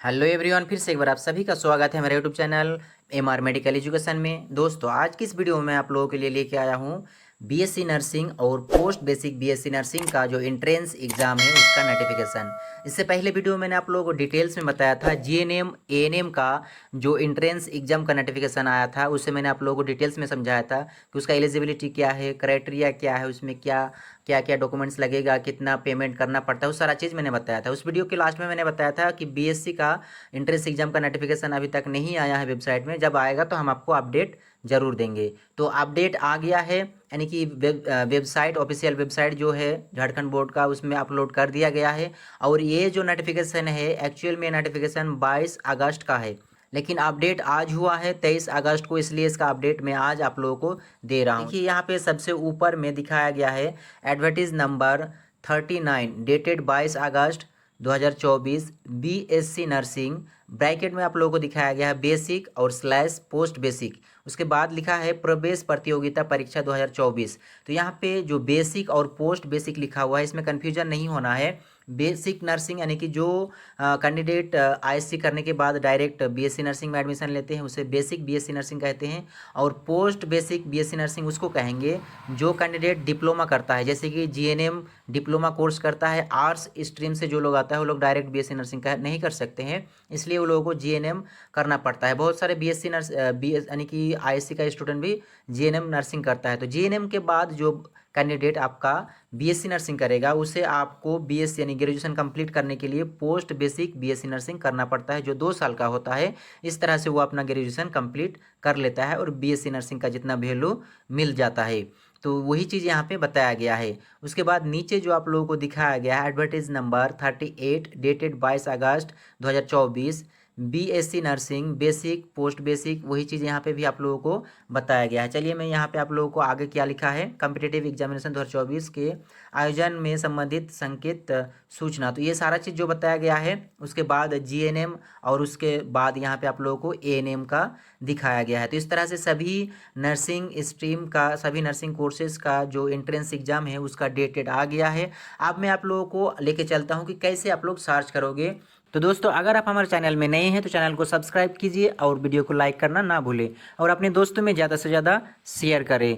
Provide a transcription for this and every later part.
Hello everyone, फिर से एक बार आप सभी का स्वागत है मेरे YouTube channel MR medical education में। दोस्तों, आज की इस वीडियो में मैं आप लोगों के लिए लेके आया हूँ बीएससी नर्सिंग और पोस्ट बेसिक बीएससी नर्सिंग का जो एंट्रेंस एग्ज़ाम है उसका नोटिफिकेशन। इससे पहले वीडियो मैंने आप लोगों को डिटेल्स में बताया था जीएनएम एएनएम का जो एंट्रेंस एग्ज़ाम का नोटिफिकेशन आया था, उससे मैंने आप लोगों को डिटेल्स में समझाया था कि उसका एलिजिबिलिटी क्या है, क्राइटेरिया क्या है, उसमें क्या क्या क्या डॉक्यूमेंट्स लगेगा, कितना पेमेंट करना पड़ता है, उस सारा चीज़ मैंने बताया था। उस वीडियो के लास्ट में मैंने बताया था कि बीएससी का एंट्रेंस एग्जाम का नोटिफिकेशन अभी तक नहीं आया है वेबसाइट में। जब आएगा तो हम आपको अपडेट जरूर देंगे। तो अपडेट आ गया है, यानी कि वेबसाइट ऑफिशियल वेबसाइट जो है झारखंड बोर्ड का, उसमें अपलोड कर दिया गया है। और ये जो नोटिफिकेशन है, एक्चुअल में नोटिफिकेशन 22 अगस्त का है, लेकिन अपडेट आज हुआ है 23 अगस्त को, इसलिए इसका अपडेट मैं आज आप लोगों को दे रहा हूँ। देखिए यहाँ पे सबसे ऊपर में दिखाया गया है एडवर्टीज नंबर 39 डेटेड 22 अगस्त 2024 बीएससी नर्सिंग। ब्रैकेट में आप लोगों को दिखाया गया है बेसिक और स्लैश पोस्ट बेसिक। उसके बाद लिखा है प्रवेश प्रतियोगिता परीक्षा 2024। तो यहाँ पे जो बेसिक और पोस्ट बेसिक लिखा हुआ है, इसमें कन्फ्यूजन नहीं होना है। बेसिक नर्सिंग यानी कि जो कैंडिडेट आईएससी करने के बाद डायरेक्ट बीएससी नर्सिंग में एडमिशन लेते हैं, उसे बेसिक बीएससी नर्सिंग कहते हैं। और पोस्ट बेसिक बीएससी नर्सिंग उसको कहेंगे जो कैंडिडेट डिप्लोमा करता है, जैसे कि जीएनएम डिप्लोमा कोर्स करता है। आर्ट्स स्ट्रीम से जो लोग आता है वो लोग डायरेक्ट बीएससी नर्सिंग का नहीं कर सकते हैं, इसलिए वो लोगों को जीएनएम करना पड़ता है। बहुत सारे बीएससी नर्स बीएस यानी कि आईएससी का स्टूडेंट भी जीएनएम नर्सिंग करता है। तो जीएनएम के बाद जो कैंडिडेट आपका बीएससी नर्सिंग करेगा, उसे आपको बीएससी यानी ग्रेजुएशन कंप्लीट करने के लिए पोस्ट बेसिक बीएससी नर्सिंग करना पड़ता है, जो 2 साल का होता है। इस तरह से वो अपना ग्रेजुएशन कंप्लीट कर लेता है और बीएससी नर्सिंग का जितना वैल्यू मिल जाता है। तो वही चीज़ यहाँ पे बताया गया है। उसके बाद नीचे जो आप लोगों को दिखाया गया है एडवर्टाइज नंबर 38 डेटेड 22 अगस्त 2024 BSc nursing basic post basic, वही चीज़ यहाँ पे भी आप लोगों को बताया गया है। चलिए मैं यहाँ पे आप लोगों को आगे क्या लिखा है, कॉम्पिटिटिव एग्जामिनेशन 2024 के आयोजन में संबंधित संकेत सूचना, तो ये सारा चीज़ जो बताया गया है। उसके बाद जीएनएम और उसके बाद यहाँ पे आप लोगों को एएनएम का दिखाया गया है। तो इस तरह से सभी नर्सिंग स्ट्रीम का, सभी नर्सिंग कोर्सेज का जो एंट्रेंस एग्जाम है उसका डेटेड आ गया है। अब मैं आप लोगों को लेके चलता हूँ कि कैसे आप लोग सर्च करोगे। तो दोस्तों, अगर आप हमारे चैनल में नए हैं तो चैनल को सब्सक्राइब कीजिए और वीडियो को लाइक करना ना भूलें और अपने दोस्तों में ज़्यादा से ज़्यादा शेयर करें।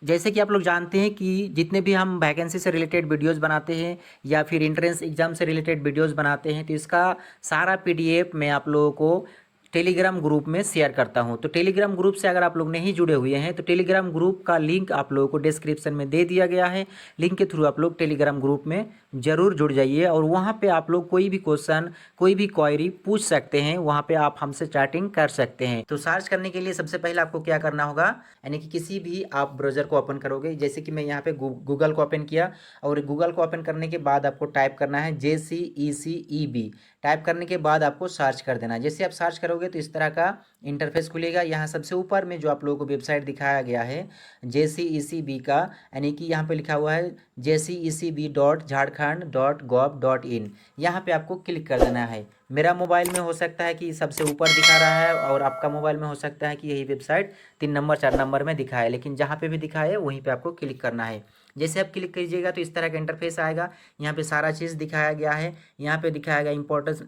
जैसे कि आप लोग जानते हैं कि जितने भी हम वैकेंसी से रिलेटेड वीडियोस बनाते हैं या फिर एंट्रेंस एग्जाम से रिलेटेड वीडियोस बनाते हैं, तो इसका सारा पीडीएफ मैं आप लोगों को टेलीग्राम ग्रुप में शेयर करता हूं। तो टेलीग्राम ग्रुप से अगर आप लोग नहीं जुड़े हुए हैं तो टेलीग्राम ग्रुप का लिंक आप लोगों को डिस्क्रिप्शन में दे दिया गया है। लिंक के थ्रू आप लोग टेलीग्राम ग्रुप में ज़रूर जुड़ जाइए और वहां पे आप लोग कोई भी क्वेश्चन, कोई भी क्वेरी पूछ सकते हैं। वहां पे आप हमसे चैटिंग कर सकते हैं। तो सर्च करने के लिए सबसे पहले आपको क्या करना होगा, यानी कि किसी भी आप ब्राउज़र को ओपन करोगे, जैसे कि मैं यहाँ पे गूगल को ओपन किया और गूगल को ओपन करने के बाद आपको टाइप करना है JCECEB। टाइप करने के बाद आपको सर्च कर देना है। जैसे आप सर्च करोगे तो इस तरह का इंटरफेस खुलेगा। यहाँ सबसे ऊपर में जो आप लोगों को वेबसाइट दिखाया गया है JCECB का, यानी कि यहाँ पे लिखा हुआ है jcecb.jharkhand.gov.in। यहाँ पे आपको क्लिक कर देना है। मेरा मोबाइल में हो सकता है कि सबसे ऊपर दिखा रहा है और आपका मोबाइल में हो सकता है कि यही वेबसाइट 3 नंबर 4 नंबर में दिखा है, लेकिन जहाँ पे भी दिखा है वहीं पे आपको क्लिक करना है। जैसे आप क्लिक कीजिएगा तो इस तरह का इंटरफेस आएगा। यहाँ पे सारा चीज़ दिखाया गया है। यहाँ पे दिखाया गया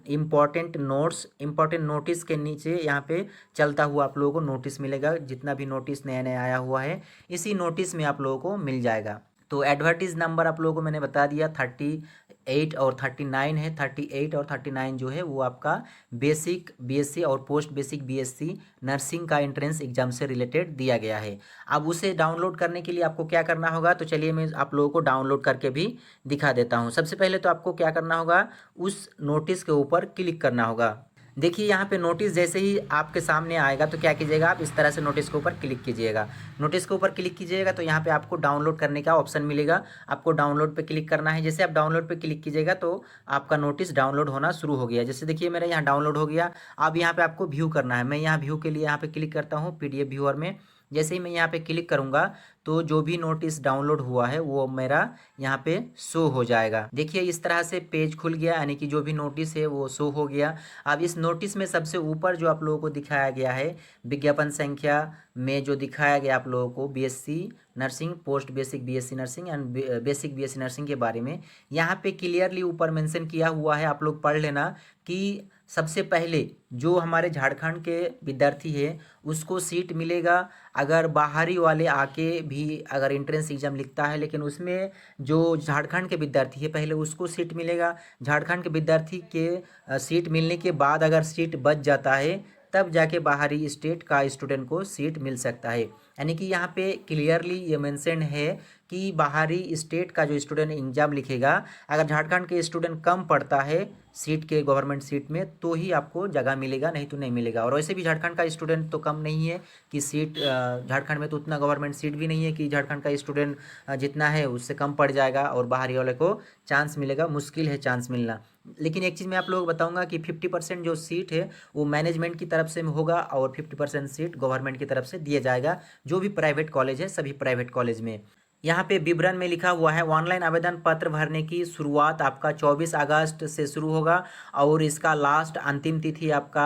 इंपॉर्टेंट नोट्स, इंपॉर्टेंट नोटिस के नीचे यहाँ पे चलता हुआ आप लोगों को नोटिस मिलेगा। जितना भी नोटिस नया नया आया हुआ है इसी नोटिस में आप लोगों को मिल जाएगा। तो एडवर्टीज नंबर आप लोगों को मैंने बता दिया 38 और 39 है। 38 और 39 जो है वो आपका बेसिक बीएससी और पोस्ट बेसिक बीएससी नर्सिंग का एंट्रेंस एग्जाम से रिलेटेड दिया गया है। अब उसे डाउनलोड करने के लिए आपको क्या करना होगा, तो चलिए मैं आप लोगों को डाउनलोड करके भी दिखा देता हूँ। सबसे पहले तो आपको क्या करना होगा, उस नोटिस के ऊपर क्लिक करना होगा। देखिए यहाँ पे नोटिस जैसे ही आपके सामने आएगा तो क्या कीजिएगा, आप इस तरह से नोटिस के ऊपर क्लिक कीजिएगा। नोटिस के ऊपर क्लिक कीजिएगा तो यहाँ पे आपको डाउनलोड करने का ऑप्शन मिलेगा। आपको डाउनलोड पे क्लिक करना है। जैसे आप डाउनलोड पे क्लिक कीजिएगा तो आपका नोटिस डाउनलोड होना शुरू हो गया। जैसे देखिए मेरा यहाँ डाउनलोड हो गया। अब यहाँ पे आपको व्यू करना है। मैं यहाँ व्यू के लिए यहाँ पे क्लिक करता हूँ PDF व्यूअर में। जैसे ही मैं यहाँ पे क्लिक करूँगा तो जो भी नोटिस डाउनलोड हुआ है वो मेरा यहाँ पे शो हो जाएगा। देखिए इस तरह से पेज खुल गया, यानी कि जो भी नोटिस है वो शो हो गया। अब इस नोटिस में सबसे ऊपर जो आप लोगों को दिखाया गया है विज्ञापन संख्या में, जो दिखाया गया आप लोगों को BSc nursing, post basic BSc nursing and basic BSc nursing के बारे में, यहाँ पे क्लियरली ऊपर मेंशन किया हुआ है। आप लोग पढ़ लेना कि सबसे पहले जो हमारे झारखंड के विद्यार्थी है उसको सीट मिलेगा। अगर बाहरी वाले आके भी अगर एंट्रेंस एग्जाम लिखता है लेकिन उसमें जो झारखंड के विद्यार्थी है पहले उसको सीट मिलेगा। झारखंड के विद्यार्थी के सीट मिलने के बाद अगर सीट बच जाता है तब जाके बाहरी स्टेट का स्टूडेंट को सीट मिल सकता है। यानी कि यहाँ पे क्लियरली ये मेंशन है कि बाहरी स्टेट का जो स्टूडेंट एग्जाम लिखेगा अगर झारखंड के स्टूडेंट कम पढ़ता है सीट के गवर्नमेंट सीट में तो ही आपको जगह मिलेगा, नहीं तो नहीं मिलेगा। और वैसे भी झारखंड का स्टूडेंट तो कम नहीं है कि सीट झारखंड में तो उतना गवर्नमेंट सीट भी नहीं है कि झारखंड का स्टूडेंट जितना है उससे कम पड़ जाएगा और बाहरी वाले को चांस मिलेगा, मुश्किल है चांस मिलना। लेकिन एक चीज़ मैं आप लोगों को बताऊंगा कि 50% जो सीट है वो मैनेजमेंट की तरफ से होगा और 50% सीट गवर्नमेंट की तरफ से दिया जाएगा जो भी प्राइवेट कॉलेज है, सभी प्राइवेट कॉलेज में। यहाँ पे विवरण में लिखा हुआ है ऑनलाइन आवेदन पत्र भरने की शुरुआत आपका 24 अगस्त से शुरू होगा और इसका लास्ट अंतिम तिथि आपका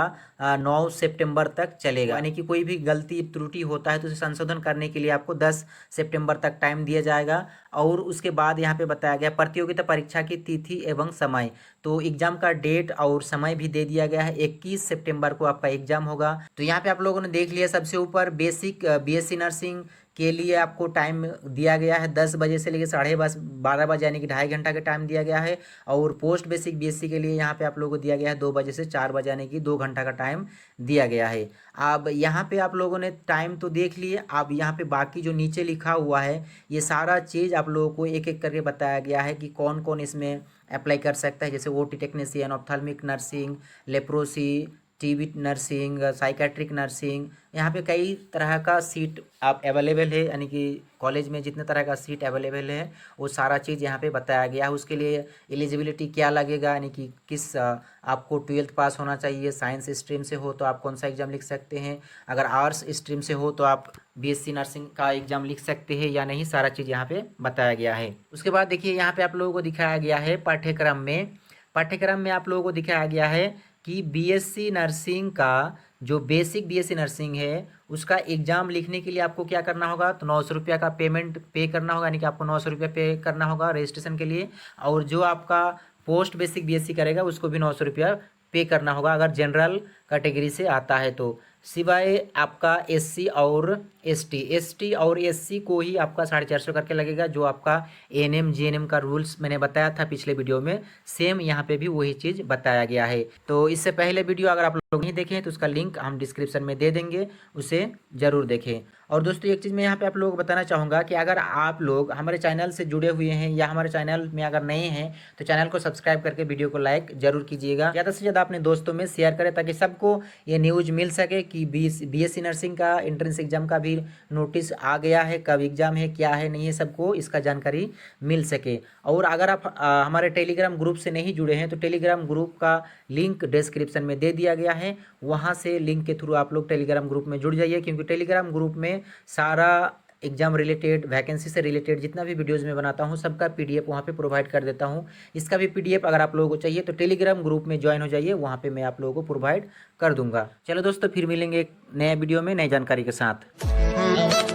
9 सितंबर तक चलेगा। यानी कि कोई भी गलती त्रुटि होता है तो उसे संशोधन करने के लिए आपको 10 सितंबर तक टाइम दिया जाएगा। और उसके बाद यहाँ पे बताया गया प्रतियोगिता परीक्षा की तिथि एवं समय, तो एग्जाम का डेट और समय भी दे दिया गया है। 21 सितंबर को आपका एग्जाम होगा। तो यहाँ पे आप लोगों ने देख लिया सबसे ऊपर बेसिक बीएससी नर्सिंग के लिए आपको टाइम दिया गया है 10 बजे से लेकर 12:30 बजे, यानी कि 2.5 घंटा का टाइम दिया गया है। और पोस्ट बेसिक बीएससी के लिए यहाँ पे आप लोगों को दिया गया है 2 बजे से 4 बजे, यानी कि 2 घंटा का टाइम दिया गया है। अब यहाँ पे आप लोगों ने टाइम तो देख लिए, अब यहाँ पे बाकी जो नीचे लिखा हुआ है ये सारा चीज़ आप लोगों को एक एक करके बताया गया है कि कौन कौन इसमें अप्लाई कर सकता है। जैसे OT technician, ophthalmic nursing, leprosy, TB nursing, psychiatric nursing, यहाँ पे कई तरह का सीट आप अवेलेबल है। यानी कि कॉलेज में जितने तरह का सीट अवेलेबल है वो सारा चीज़ यहाँ पे बताया गया है। उसके लिए एलिजिबिलिटी क्या लगेगा, यानी कि किस आपको 12th पास होना चाहिए। साइंस स्ट्रीम से हो तो आप कौन सा एग्ज़ाम लिख सकते हैं, अगर आर्ट्स स्ट्रीम से हो तो आप बीएससी नर्सिंग का एग्ज़ाम लिख सकते हैं या नहीं, सारा चीज़ यहाँ पे बताया गया है। उसके बाद देखिए यहाँ पे आप लोगों को दिखाया गया है पाठ्यक्रम में आप लोगों को दिखाया गया है कि बीएससी नर्सिंग का जो बेसिक बीएससी नर्सिंग है उसका एग्ज़ाम लिखने के लिए आपको क्या करना होगा, तो 900 रुपया का पेमेंट पे करना होगा। यानी कि आपको 900 रुपया पे करना होगा रजिस्ट्रेशन के लिए। और जो आपका पोस्ट बेसिक बीएससी करेगा उसको भी 900 रुपया पे करना होगा अगर जनरल कैटेगरी से आता है तो, सिवाय आपका एससी और एसटी और एससी को ही आपका 450 करके लगेगा। जो आपका एएनएम जीएनएम का रूल्स मैंने बताया था पिछले वीडियो में, सेम यहाँ पे भी वही चीज़ बताया गया है। तो इससे पहले वीडियो अगर आप लोग नहीं देखें तो उसका लिंक हम डिस्क्रिप्शन में दे देंगे, उसे ज़रूर देखें। और दोस्तों एक चीज़ मैं यहाँ पे आप लोगों को बताना चाहूँगा कि अगर आप लोग हमारे चैनल से जुड़े हुए हैं या हमारे चैनल में अगर नए हैं तो चैनल को सब्सक्राइब करके वीडियो को लाइक जरूर कीजिएगा। ज़्यादा से ज़्यादा अपने दोस्तों में शेयर करें ताकि सबको ये न्यूज़ मिल सके कि बीएससी नर्सिंग का एंट्रेंस एग्जाम का भी नोटिस आ गया है, कब एग्जाम है क्या है नहीं है, सबको इसका जानकारी मिल सके। और अगर आप हमारे टेलीग्राम ग्रुप से नहीं जुड़े हैं तो टेलीग्राम ग्रुप का लिंक डिस्क्रिप्शन में दे दिया गया है, वहाँ से लिंक के थ्रू आप लोग टेलीग्राम ग्रुप में जुड़ जाइए। क्योंकि टेलीग्राम ग्रुप में सारा एग्जाम रिलेटेड, वैकेंसी से रिलेटेड जितना भी वीडियोस मैं बनाता हूँ सबका पीडीएफ वहाँ पे प्रोवाइड कर देता हूँ। इसका भी पीडीएफ अगर आप लोगों को चाहिए तो टेलीग्राम ग्रुप में ज्वाइन हो जाइए, वहाँ पे मैं आप लोगों को प्रोवाइड कर दूंगा। चलो दोस्तों फिर मिलेंगे एक नए वीडियो में नई जानकारी के साथ।